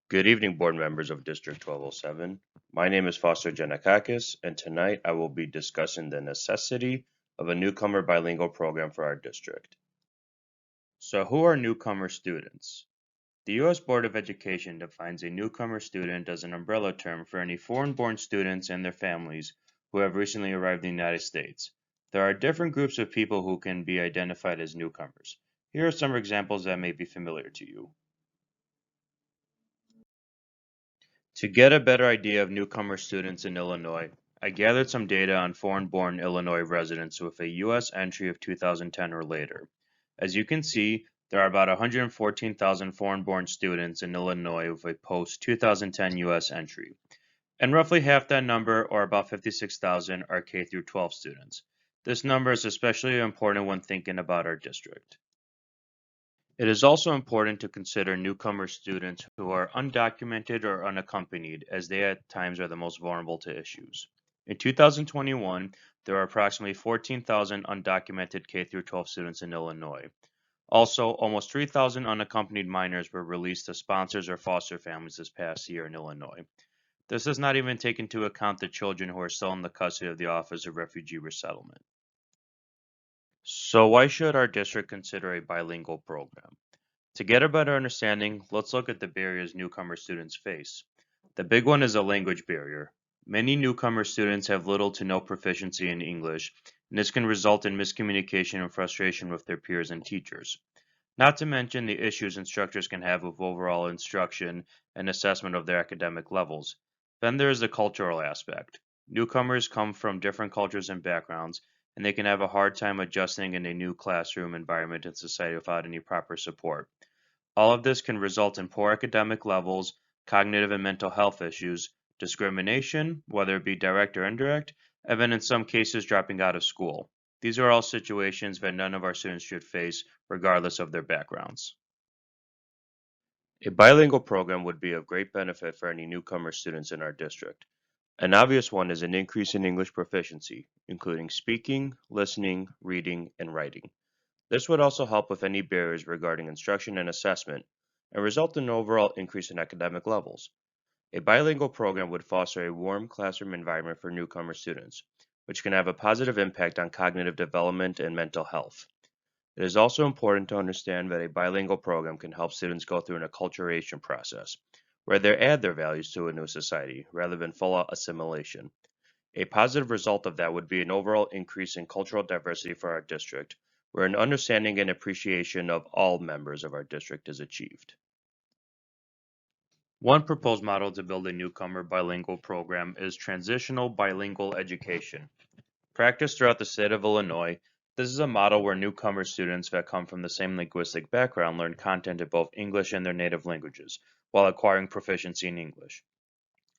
Good evening, board members of District 1207. My name is Foster Janakakis, and tonight I will be discussing the necessity of a newcomer bilingual program for our district. So, who are newcomer students? The U.S. Board of Education defines a newcomer student as an umbrella term for any foreign-born students and their families who have recently arrived in the United States. There are different groups of people who can be identified as newcomers. Here are some examples that may be familiar to you. To get a better idea of newcomer students in Illinois, I gathered some data on foreign-born Illinois residents with a U.S. entry of 2010 or later. As you can see, there are about 114,000 foreign-born students in Illinois with a post-2010 U.S. entry, and roughly half that number, or about 56,000, are K-12 students. This number is especially important when thinking about our district. It is also important to consider newcomer students who are undocumented or unaccompanied, as they at times are the most vulnerable to issues. In 2021, there are approximately 14,000 undocumented K-12 students in Illinois. Also, almost 3,000 unaccompanied minors were released to sponsors or foster families this past year in Illinois. This does not even take into account the children who are still in the custody of the Office of Refugee Resettlement. So why should our district consider a bilingual program? To get a better understanding, let's look at the barriers newcomer students face. The big one is a language barrier. Many newcomer students have little to no proficiency in English, and this can result in miscommunication and frustration with their peers and teachers. Not to mention the issues instructors can have with overall instruction and assessment of their academic levels. Then there is the cultural aspect. Newcomers come from different cultures and backgrounds, and they can have a hard time adjusting in a new classroom environment and society without any proper support. All of this can result in poor academic levels, cognitive and mental health issues, discrimination, whether it be direct or indirect, and then in some cases dropping out of school. These are all situations that none of our students should face, regardless of their backgrounds. A bilingual program would be of great benefit for any newcomer students in our district. An obvious one is an increase in English proficiency, including speaking, listening, reading, and writing. This would also help with any barriers regarding instruction and assessment, and result in an overall increase in academic levels. A bilingual program would foster a warm classroom environment for newcomer students, which can have a positive impact on cognitive development and mental health. It is also important to understand that a bilingual program can help students go through an acculturation process, where they add their values to a new society, rather than full assimilation. A positive result of that would be an overall increase in cultural diversity for our district, where an understanding and appreciation of all members of our district is achieved. One proposed model to build a newcomer bilingual program is transitional bilingual education. Practiced throughout the state of Illinois, this is a model where newcomer students that come from the same linguistic background learn content in both English and their native languages, while acquiring proficiency in English.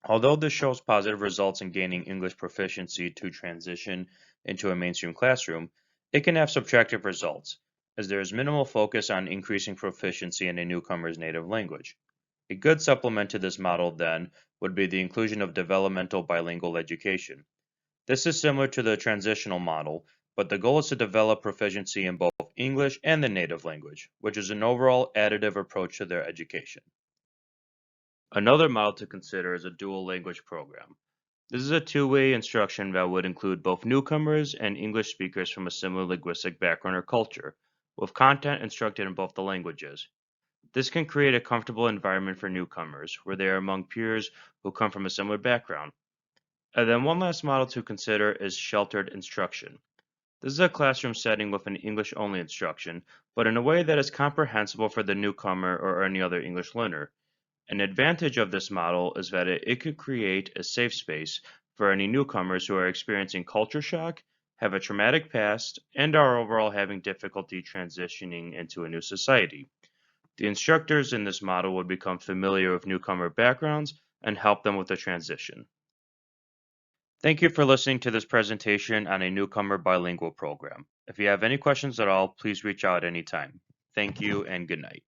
Although this shows positive results in gaining English proficiency to transition into a mainstream classroom, it can have subtractive results, as there is minimal focus on increasing proficiency in a newcomer's native language. A good supplement to this model, then, would be the inclusion of developmental bilingual education. This is similar to the transitional model, but the goal is to develop proficiency in both English and the native language, which is an overall additive approach to their education. Another model to consider is a dual language program. This is a two-way instruction that would include both newcomers and English speakers from a similar linguistic background or culture, with content instructed in both the languages. This can create a comfortable environment for newcomers, where they are among peers who come from a similar background. And then one last model to consider is sheltered instruction. This is a classroom setting with an English-only instruction, but in a way that is comprehensible for the newcomer or any other English learner. An advantage of this model is that it could create a safe space for any newcomers who are experiencing culture shock, have a traumatic past, and are overall having difficulty transitioning into a new society. The instructors in this model would become familiar with newcomer backgrounds and help them with the transition. Thank you for listening to this presentation on a newcomer bilingual program. If you have any questions at all, please reach out anytime. Thank you and good night.